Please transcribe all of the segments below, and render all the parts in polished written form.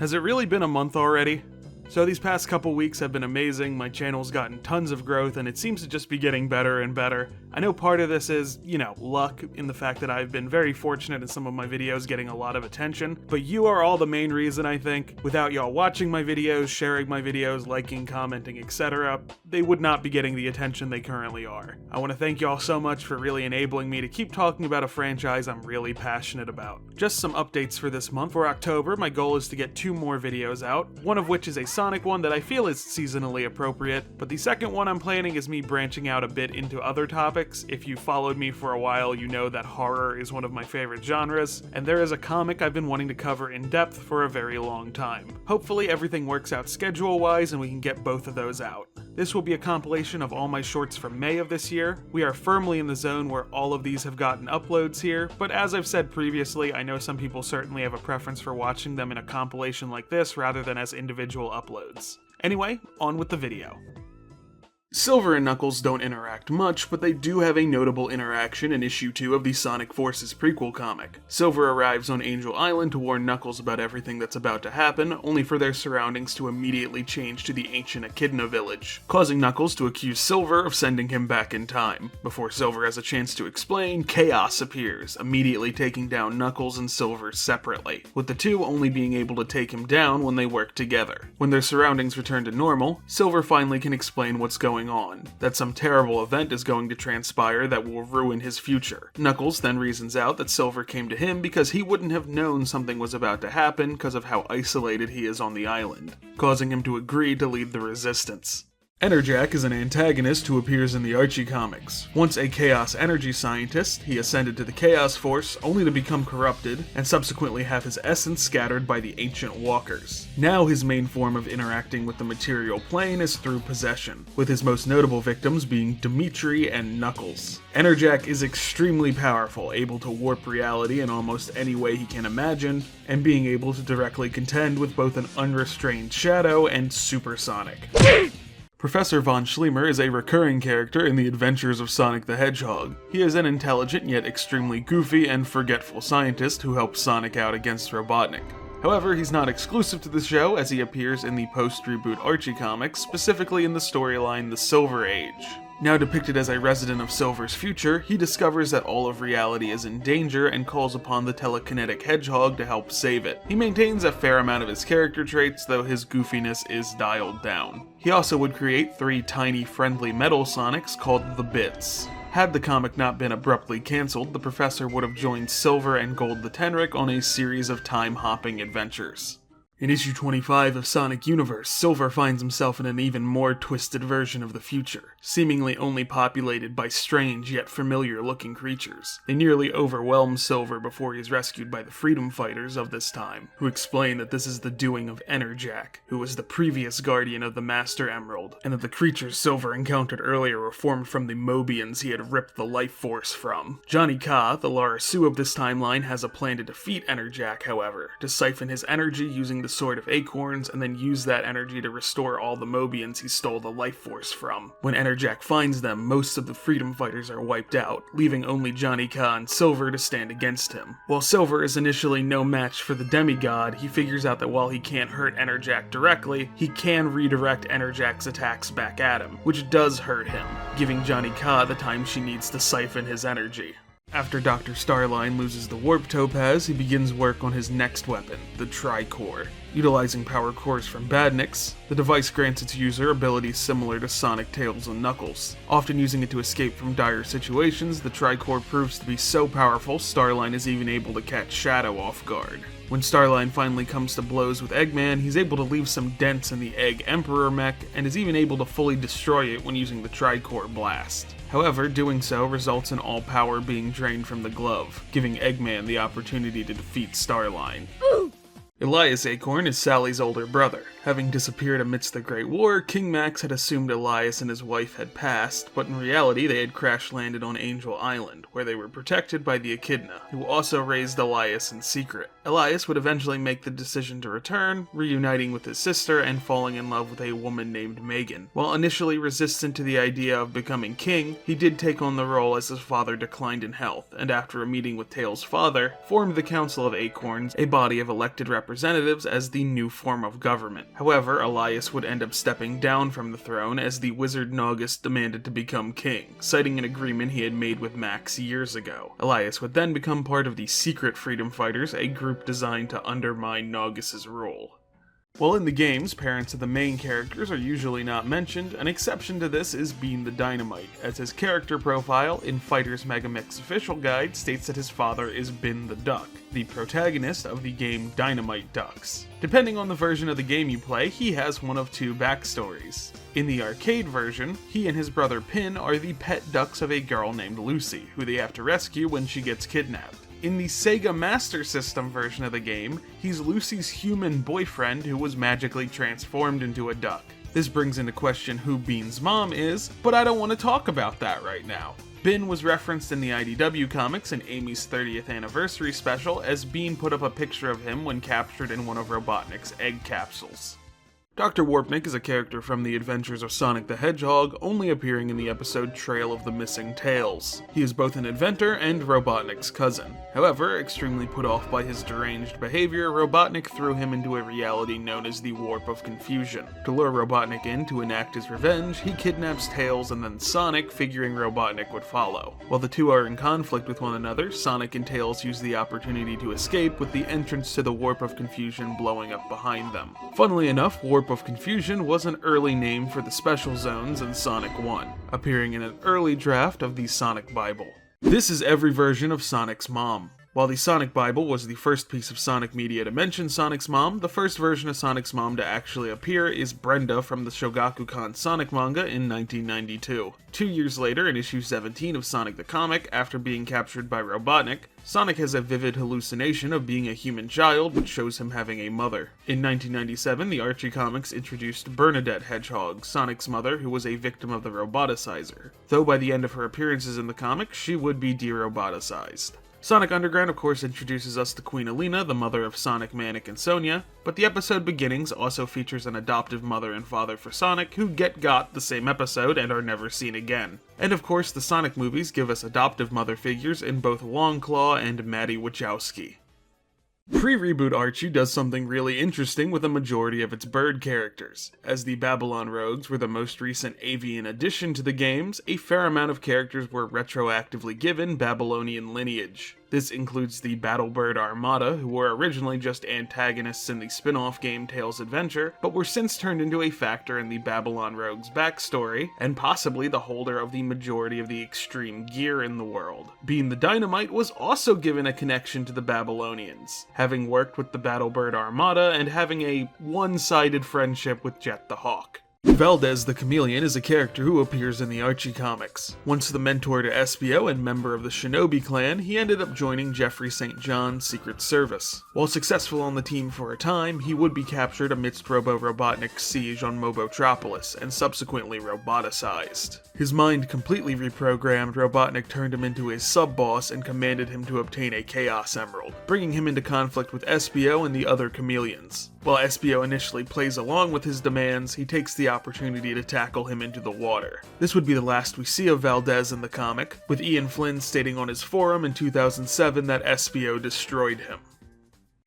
Has it really been a month already? So these past couple weeks have been amazing, my channel's gotten tons of growth and it seems to just be getting better and better. I know part of this is, luck in the fact that I've been very fortunate in some of my videos getting a lot of attention, but you are all the main reason, I think. Without y'all watching my videos, sharing my videos, liking, commenting, etc., they would not be getting the attention they currently are. I want to thank y'all so much for really enabling me to keep talking about a franchise I'm really passionate about. Just some updates for this month. For October, my goal is to get 2 more videos out, one of which is a Sonic one that I feel is seasonally appropriate, but the second one I'm planning is me branching out a bit into other topics. If you followed me for a while, you know that horror is one of my favorite genres, and there is a comic I've been wanting to cover in depth for a very long time. Hopefully everything works out schedule-wise and we can get both of those out. This will be a compilation of all my shorts from May of this year. We are firmly in the zone where all of these have gotten uploads here, but as I've said previously, I know some people certainly have a preference for watching them in a compilation like this rather than as individual uploads. Anyway, on with the video. Silver and Knuckles don't interact much, but they do have a notable interaction in issue 2 of the Sonic Forces prequel comic. Silver arrives on Angel Island to warn Knuckles about everything that's about to happen, only for their surroundings to immediately change to the ancient Echidna village, causing Knuckles to accuse Silver of sending him back in time. Before Silver has a chance to explain, Chaos appears, immediately taking down Knuckles and Silver separately, with the two only being able to take him down when they work together. When their surroundings return to normal, Silver finally can explain what's going on, that some terrible event is going to transpire that will ruin his future. Knuckles then reasons out that Silver came to him because he wouldn't have known something was about to happen because of how isolated he is on the island, causing him to agree to lead the resistance. Enerjak is an antagonist who appears in the Archie comics. Once a Chaos energy scientist, he ascended to the Chaos Force only to become corrupted and subsequently have his essence scattered by the Ancient Walkers. Now his main form of interacting with the material plane is through possession, with his most notable victims being Dimitri and Knuckles. Enerjak is extremely powerful, able to warp reality in almost any way he can imagine, and being able to directly contend with both an unrestrained Shadow and Supersonic. Professor von Schleemer is a recurring character in the adventures of Sonic the Hedgehog. He is an intelligent yet extremely goofy and forgetful scientist who helps Sonic out against Robotnik. However, he's not exclusive to the show as he appears in the post-reboot Archie comics, specifically in the storyline The Silver Age. Now depicted as a resident of Silver's future, he discovers that all of reality is in danger and calls upon the telekinetic hedgehog to help save it. He maintains a fair amount of his character traits, though his goofiness is dialed down. He also would create 3 tiny friendly metal Sonics called the Bits. Had the comic not been abruptly cancelled, the Professor would have joined Silver and Gold the Tenric on a series of time-hopping adventures. In issue 25 of Sonic Universe, Silver finds himself in an even more twisted version of the future, seemingly only populated by strange yet familiar-looking creatures. They nearly overwhelm Silver before he is rescued by the freedom fighters of this time, who explain that this is the doing of Enerjak, who was the previous guardian of the Master Emerald, and that the creatures Silver encountered earlier were formed from the Mobians he had ripped the life force from. Johnny Ka, the Lara Sue of this timeline, has a plan to defeat Enerjak, however, to siphon his energy using the Sword of Acorns and then use that energy to restore all the Mobians he stole the life force from. When Enerjak finds them, most of the freedom fighters are wiped out, leaving only Johnny Ka and Silver to stand against him. While Silver is initially no match for the demigod, he figures out that while he can't hurt Enerjak directly, he can redirect Enerjak's attacks back at him, which does hurt him, giving Johnny Ka the time she needs to siphon his energy. After Dr. Starline loses the Warp Topaz, he begins work on his next weapon, the Tricore. Utilizing power cores from Badniks, the device grants its user abilities similar to Sonic, Tails, and Knuckles. Often using it to escape from dire situations, the Tricore proves to be so powerful, Starline is even able to catch Shadow off guard. When Starline finally comes to blows with Eggman, he's able to leave some dents in the Egg Emperor mech, and is even able to fully destroy it when using the Tricore Blast. However, doing so results in all power being drained from the glove, giving Eggman the opportunity to defeat Starline. Elias Acorn is Sally's older brother. Having disappeared amidst the Great War, King Max had assumed Elias and his wife had passed, but in reality they had crash-landed on Angel Island, where they were protected by the Echidna, who also raised Elias in secret. Elias would eventually make the decision to return, reuniting with his sister and falling in love with a woman named Megan. While initially resistant to the idea of becoming king, he did take on the role as his father declined in health, and after a meeting with Tails' father, formed the Council of Acorns, a body of elected representatives representatives as the new form of government. However, Elias would end up stepping down from the throne as the Wizard Naugus demanded to become king, citing an agreement he had made with Max years ago. Elias would then become part of the Secret Freedom Fighters, a group designed to undermine Naugus's rule. While in the games, parents of the main characters are usually not mentioned, an exception to this is Bean the Dynamite, as his character profile in Fighters Megamix official guide states that his father is Bin the Duck, the protagonist of the game Dynamite Ducks. Depending on the version of the game you play, he has one of two backstories. In the arcade version, he and his brother Pin are the pet ducks of a girl named Lucy, who they have to rescue when she gets kidnapped. In the Sega Master System version of the game, he's Lucy's human boyfriend who was magically transformed into a duck. This brings into question who Bean's mom is, but I don't want to talk about that right now. Bin was referenced in the IDW comics in Amy's 30th anniversary special, as Bean put up a picture of him when captured in one of Robotnik's egg capsules. Dr. Warpnik is a character from the Adventures of Sonic the Hedgehog, only appearing in the episode Trail of the Missing Tails. He is both an inventor and Robotnik's cousin. However, extremely put off by his deranged behavior, Robotnik threw him into a reality known as the Warp of Confusion. To lure Robotnik in to enact his revenge, he kidnaps Tails and then Sonic, figuring Robotnik would follow. While the two are in conflict with one another, Sonic and Tails use the opportunity to escape, with the entrance to the Warp of Confusion blowing up behind them. Funnily enough, Warp of Confusion was an early name for the Special Zones in Sonic 1, appearing in an early draft of the Sonic Bible. This is every version of Sonic's mom. While the Sonic Bible was the first piece of Sonic media to mention Sonic's mom, the first version of Sonic's mom to actually appear is Brenda from the Shogakukan Sonic manga in 1992. 2 years later, in issue 17 of Sonic the Comic, after being captured by Robotnik, Sonic has a vivid hallucination of being a human child, which shows him having a mother. In 1997, the Archie comics introduced Bernadette Hedgehog, Sonic's mother, who was a victim of the roboticizer. Though by the end of her appearances in the comics, she would be de-roboticized. Sonic Underground of course introduces us to Queen Alina, the mother of Sonic, Manic, and Sonia, but the episode Beginnings also features an adoptive mother and father for Sonic who get got the same episode and are never seen again. And of course the Sonic movies give us adoptive mother figures in both Longclaw and Maddie Wachowski. Pre-reboot Archie does something really interesting with a majority of its bird characters. As the Babylon Rogues were the most recent avian addition to the games, a fair amount of characters were retroactively given Babylonian lineage. This includes the Battlebird Armada, who were originally just antagonists in the spin-off game Tails Adventure, but were since turned into a factor in the Babylon Rogues' backstory, and possibly the holder of the majority of the extreme gear in the world. Bean the Dynamite was also given a connection to the Babylonians, having worked with the Battlebird Armada and having a one-sided friendship with Jet the Hawk. Valdez the Chameleon is a character who appears in the Archie comics. Once the mentor to Espio and member of the Shinobi clan, he ended up joining Jeffrey St. John's Secret Service. While successful on the team for a time, he would be captured amidst Robotnik's siege on Mobotropolis, and subsequently roboticized. His mind completely reprogrammed, Robotnik turned him into his sub-boss and commanded him to obtain a Chaos Emerald, bringing him into conflict with Espio and the other chameleons. While Espio initially plays along with his demands, he takes the opportunity to tackle him into the water. This would be the last we see of Valdez in the comic, with Ian Flynn stating on his forum in 2007 that Espio destroyed him.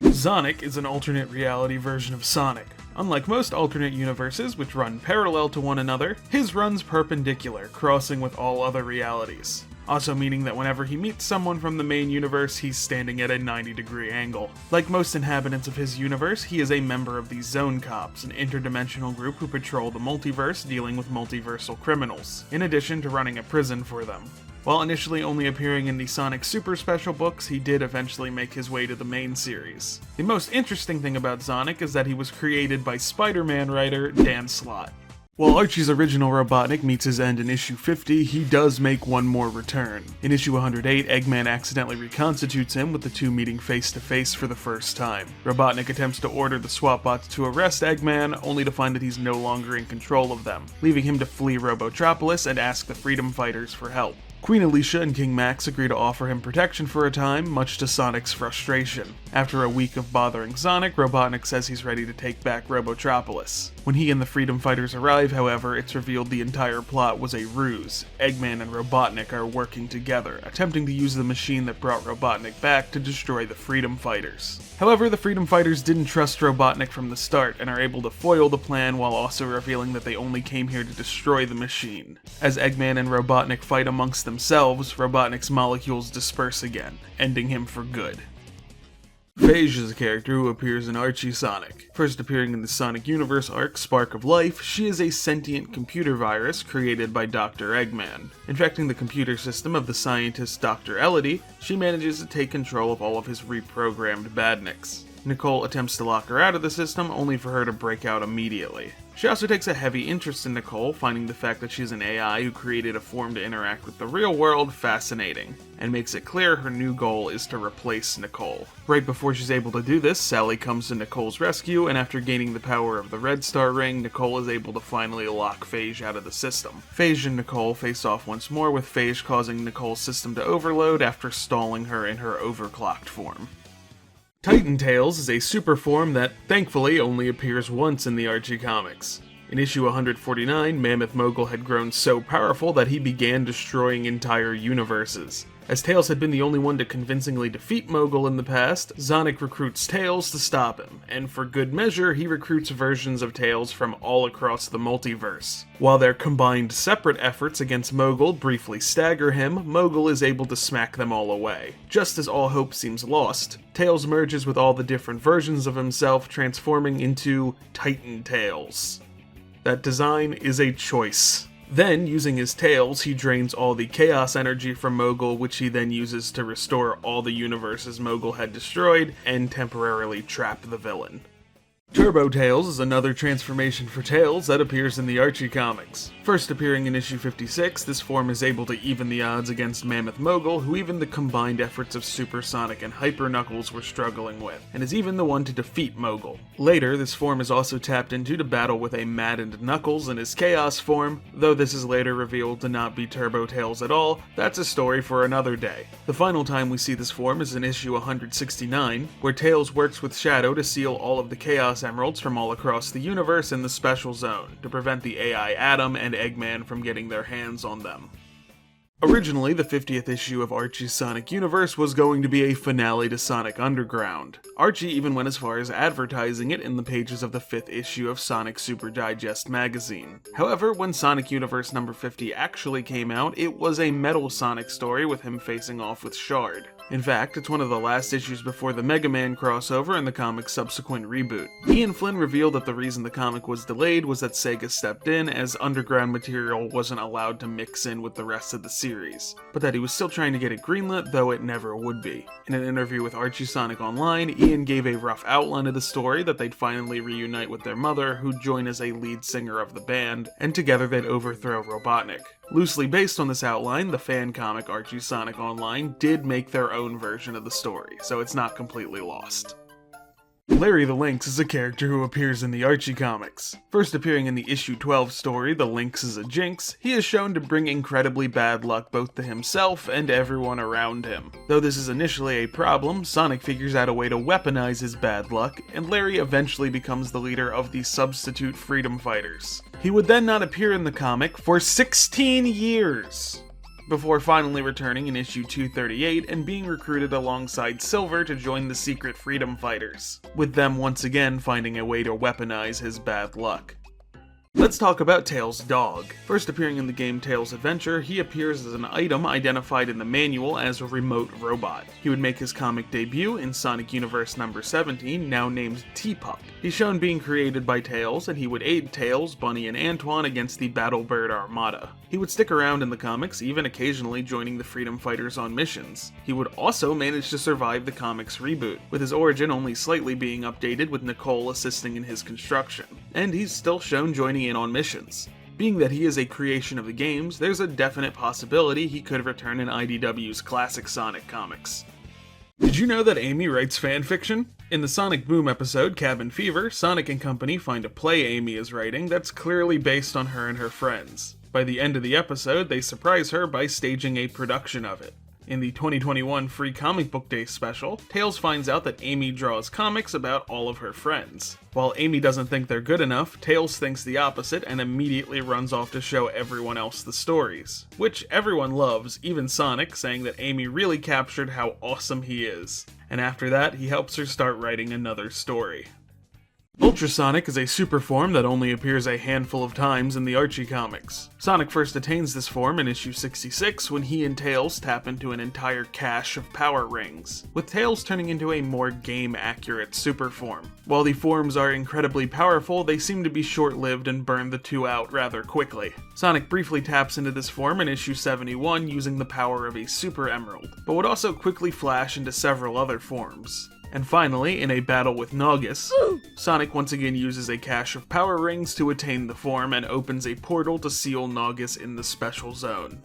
Zonic is an alternate reality version of Sonic. Unlike most alternate universes, which run parallel to one another, his runs perpendicular, crossing with all other realities. Also meaning that whenever he meets someone from the main universe, he's standing at a 90-degree angle. Like most inhabitants of his universe, he is a member of the Zone Cops, an interdimensional group who patrol the multiverse dealing with multiversal criminals, in addition to running a prison for them. While initially only appearing in the Sonic Super Special books, he did eventually make his way to the main series. The most interesting thing about Zonic is that he was created by Spider-Man writer Dan Slott. While Archie's original Robotnik meets his end in issue 50, he does make one more return. In issue 108, Eggman accidentally reconstitutes him, with the two meeting face to face for the first time. Robotnik attempts to order the SWAT-bots to arrest Eggman, only to find that he's no longer in control of them, leaving him to flee Robotropolis and ask the Freedom Fighters for help. Queen Alicia and King Max agree to offer him protection for a time, much to Sonic's frustration. After a week of bothering Zonic, Robotnik says he's ready to take back Robotropolis. When he and the Freedom Fighters arrive, however, it's revealed the entire plot was a ruse. Eggman and Robotnik are working together, attempting to use the machine that brought Robotnik back to destroy the Freedom Fighters. However, the Freedom Fighters didn't trust Robotnik from the start and are able to foil the plan while also revealing that they only came here to destroy the machine. As Eggman and Robotnik fight amongst themselves, Robotnik's molecules disperse again, ending him for good. Phage is a character who appears in Archie Sonic. First appearing in the Sonic Universe arc Spark of Life, she is a sentient computer virus created by Dr. Eggman. Infecting the computer system of the scientist Dr. Elodie, she manages to take control of all of his reprogrammed badniks. Nicole attempts to lock her out of the system, only for her to break out immediately. She also takes a heavy interest in Nicole, finding the fact that she's an AI who created a form to interact with the real world fascinating, and makes it clear her new goal is to replace Nicole. Right before she's able to do this, Sally comes to Nicole's rescue, and after gaining the power of the Red Star Ring, Nicole is able to finally lock Phage out of the system. Phage and Nicole face off once more, with Phage causing Nicole's system to overload after stalling her in her overclocked form. Titan Tails is a super form that, thankfully, only appears once in the Archie comics. In issue 149, Mammoth Mogul had grown so powerful that he began destroying entire universes. As Tails had been the only one to convincingly defeat Mogul in the past, Zonic recruits Tails to stop him, and for good measure, he recruits versions of Tails from all across the multiverse. While their combined separate efforts against Mogul briefly stagger him, Mogul is able to smack them all away. Just as all hope seems lost, Tails merges with all the different versions of himself, transforming into Titan Tails. That design is a choice. Then, using his tails, he drains all the chaos energy from Mogul, which he then uses to restore all the universes Mogul had destroyed and temporarily trap the villain. Turbo Tails is another transformation for Tails that appears in the Archie comics. First appearing in issue 56, this form is able to even the odds against Mammoth Mogul, who even the combined efforts of Super Sonic and Hyper Knuckles were struggling with, and is even the one to defeat Mogul. Later, this form is also tapped into to battle with a maddened Knuckles in his Chaos form, though this is later revealed to not be Turbo Tails at all. That's a story for another day. The final time we see this form is in issue 169, where Tails works with Shadow to seal all of the Chaos Emeralds from all across the universe in the Special Zone, to prevent the AI Adam and Eggman from getting their hands on them. Originally, the 50th issue of Archie's Sonic Universe was going to be a finale to Sonic Underground. Archie even went as far as advertising it in the pages of the 5th issue of Sonic Super Digest magazine. However, when Sonic Universe number 50 actually came out, it was a Metal Sonic story with him facing off with Shard. In fact, it's one of the last issues before the Mega Man crossover and the comic's subsequent reboot. Ian Flynn revealed that the reason the comic was delayed was that Sega stepped in, as underground material wasn't allowed to mix in with the rest of the series, but that he was still trying to get it greenlit, though it never would be. In an interview with Archie Sonic Online, Ian gave a rough outline of the story that they'd finally reunite with their mother, who'd join as a lead singer of the band, and together they'd overthrow Robotnik. Loosely based on this outline, the fan comic Archie Sonic Online did make their own version of the story, so it's not completely lost. Larry the Lynx is a character who appears in the Archie comics. First appearing in the issue 12 story, The Lynx is a Jinx, he is shown to bring incredibly bad luck both to himself and everyone around him. Though this is initially a problem, Sonic figures out a way to weaponize his bad luck, and Larry eventually becomes the leader of the Substitute Freedom Fighters. He would then not appear in the comic for 16 years! Before finally returning in issue 238 and being recruited alongside Silver to join the Secret Freedom Fighters, with them once again finding a way to weaponize his bad luck. Let's talk about Tails' dog. First appearing in the game Tails Adventure, he appears as an item identified in the manual as a remote robot. He would make his comic debut in Sonic Universe number 17, now named T-Pup. He's shown being created by Tails, and he would aid Tails, Bunny, and Antoine against the Battlebird Armada. He would stick around in the comics, even occasionally joining the Freedom Fighters on missions. He would also manage to survive the comics reboot, with his origin only slightly being updated with Nicole assisting in his construction. And he's still shown joining in on missions. Being that he is a creation of the games, there's a definite possibility he could return in IDW's classic Sonic comics. Did you know that Amy writes fan fiction? In the Sonic Boom episode, Cabin Fever, Sonic and company find a play Amy is writing that's clearly based on her and her friends. By the end of the episode, they surprise her by staging a production of it. In the 2021 Free Comic Book Day special, Tails finds out that Amy draws comics about all of her friends. While Amy doesn't think they're good enough, Tails thinks the opposite and immediately runs off to show everyone else the stories. Which everyone loves, even Sonic, saying that Amy really captured how awesome he is. And after that, he helps her start writing another story. Ultrasonic is a super form that only appears a handful of times in the Archie comics. Sonic first attains this form in issue 66 when he and Tails tap into an entire cache of power rings, with Tails turning into a more game-accurate super form. While the forms are incredibly powerful, they seem to be short-lived and burn the two out rather quickly. Sonic briefly taps into this form in issue 71 using the power of a Super Emerald, but would also quickly flash into several other forms. And finally, in a battle with Naugus, Sonic once again uses a cache of power rings to attain the form and opens a portal to seal Naugus in the special zone.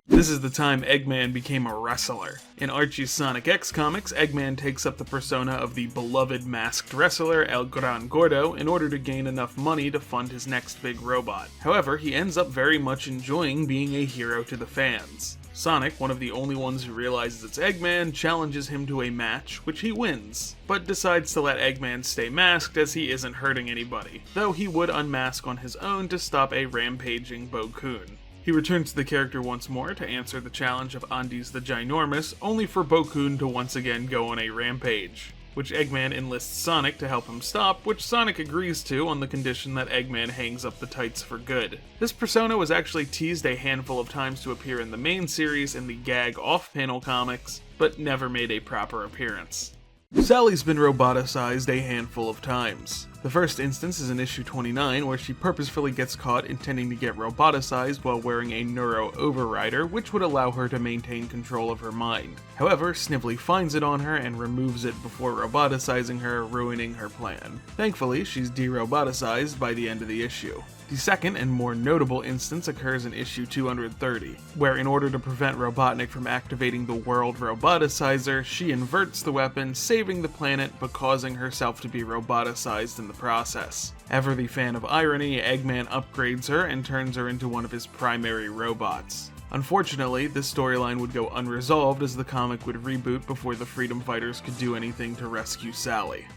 This is the time Eggman became a wrestler. In Archie's Sonic X comics, Eggman takes up the persona of the beloved masked wrestler El Gran Gordo in order to gain enough money to fund his next big robot. However, he ends up very much enjoying being a hero to the fans. Sonic, one of the only ones who realizes it's Eggman, challenges him to a match, which he wins, but decides to let Eggman stay masked as he isn't hurting anybody, though he would unmask on his own to stop a rampaging Bo-Kun. He returns to the character once more to answer the challenge of Andes the Ginormous, only for Bo-Kun to once again go on a rampage, which Eggman enlists Sonic to help him stop, which Sonic agrees to on the condition that Eggman hangs up the tights for good. This persona was actually teased a handful of times to appear in the main series in the gag off-panel comics, but never made a proper appearance. Sally's been roboticized a handful of times. The first instance is in issue 29, where she purposefully gets caught intending to get roboticized while wearing a neuro overrider, which would allow her to maintain control of her mind. However, Snively finds it on her and removes it before roboticizing her, ruining her plan. Thankfully, she's de-roboticized by the end of the issue. The second and more notable instance occurs in issue 230, where in order to prevent Robotnik from activating the World Roboticizer, she inverts the weapon, saving the planet but causing herself to be roboticized in the process. Ever the fan of irony, Eggman upgrades her and turns her into one of his primary robots. Unfortunately, this storyline would go unresolved as the comic would reboot before the Freedom Fighters could do anything to rescue Sally.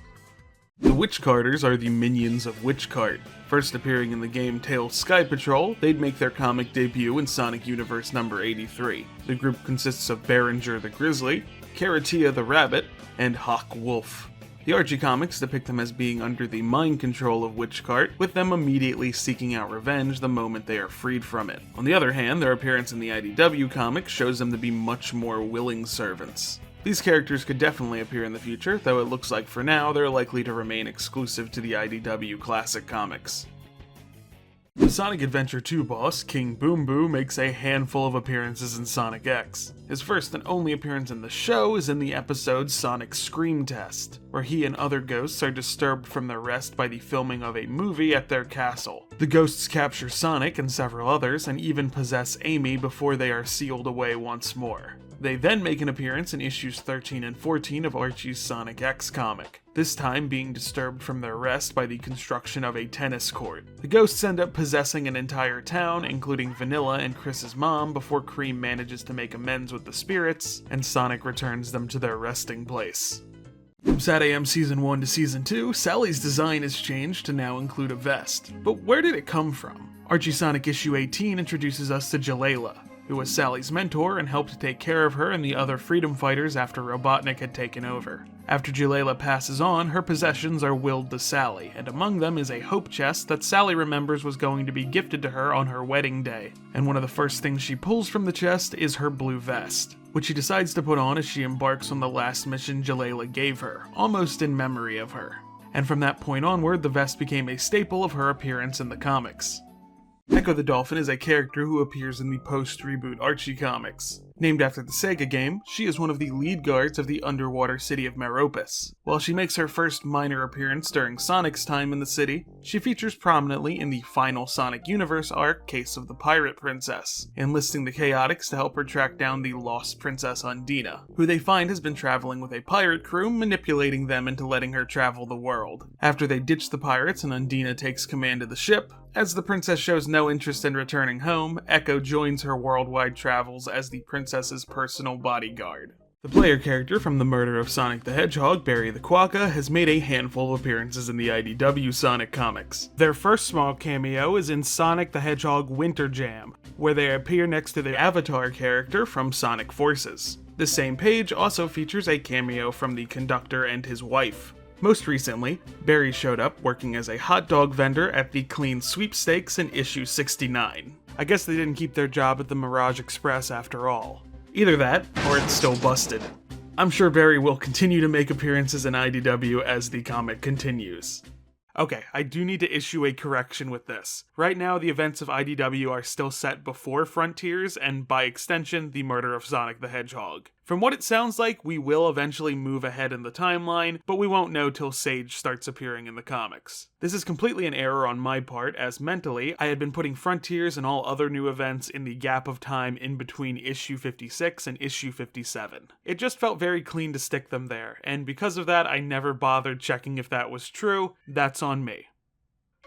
The Witchcarters are the minions of Witchcart. First appearing in the game Tails Sky Patrol, they'd make their comic debut in Sonic Universe number 83. The group consists of Berenger the Grizzly, Karatia the Rabbit, and Hawk Wolf. The Archie comics depict them as being under the mind control of Witchcart, with them immediately seeking out revenge the moment they are freed from it. On the other hand, their appearance in the IDW comics shows them to be much more willing servants. These characters could definitely appear in the future, though it looks like for now they're likely to remain exclusive to the IDW classic comics. The Sonic Adventure 2 boss, King Boom Boo, makes a handful of appearances in Sonic X. His first and only appearance in the show is in the episode Sonic Scream Test, where he and other ghosts are disturbed from their rest by the filming of a movie at their castle. The ghosts capture Sonic and several others, and even possess Amy before they are sealed away once more. They then make an appearance in issues 13 and 14 of Archie's Sonic X comic, this time being disturbed from their rest by the construction of a tennis court. The ghosts end up possessing an entire town, including Vanilla and Chris's mom, before Cream manages to make amends with the spirits, and Sonic returns them to their resting place. From SatAM Season 1 to Season 2, Sally's design has changed to now include a vest. But where did it come from? Archie Sonic issue 18 introduces us to Jalela, who was Sally's mentor and helped take care of her and the other freedom fighters after Robotnik had taken over. After Jalela passes on, her possessions are willed to Sally, and among them is a hope chest that Sally remembers was going to be gifted to her on her wedding day. And one of the first things she pulls from the chest is her blue vest, which she decides to put on as she embarks on the last mission Jalela gave her, almost in memory of her. And from that point onward, the vest became a staple of her appearance in the comics. Echo the Dolphin is a character who appears in the post-reboot Archie comics. Named after the Sega game, she is one of the lead guards of the underwater city of Meropis. While she makes her first minor appearance during Sonic's time in the city, she features prominently in the final Sonic Universe arc, Case of the Pirate Princess, enlisting the Chaotix to help her track down the lost Princess Undina, who they find has been traveling with a pirate crew, manipulating them into letting her travel the world. After they ditch the pirates and Undina takes command of the ship, As the princess shows no interest in returning home, Echo joins her worldwide travels as the princess's personal bodyguard. The player character from the murder of Sonic the Hedgehog, Barry the Quokka, has made a handful of appearances in the IDW Sonic comics. Their first small cameo is in Sonic the Hedgehog Winter Jam, where they appear next to the Avatar character from Sonic Forces. The same page also features a cameo from the conductor and his wife. Most recently, Barry showed up working as a hot dog vendor at the Clean Sweepstakes in issue 69. I guess they didn't keep their job at the Mirage Express after all. Either that, or it's still busted. I'm sure Barry will continue to make appearances in IDW as the comic continues. Okay, I do need to issue a correction with this. Right now, the events of IDW are still set before Frontiers, and by extension, the murder of Sonic the Hedgehog. From what it sounds like, we will eventually move ahead in the timeline, but we won't know till Sage starts appearing in the comics. This is completely an error on my part, as mentally, I had been putting Frontiers and all other new events in the gap of time in between issue 56 and issue 57. It just felt very clean to stick them there, and because of that, I never bothered checking if that was true. That's on me.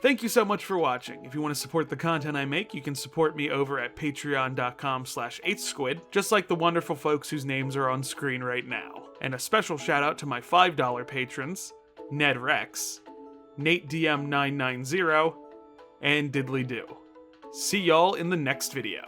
Thank you so much for watching. If you want to support the content I make, you can support me over at patreon.com/8squid, just like the wonderful folks whose names are on screen right now. And a special shout out to my $5 patrons, Ned Rex, Nate DM990, and Diddly Do. See y'all in the next video.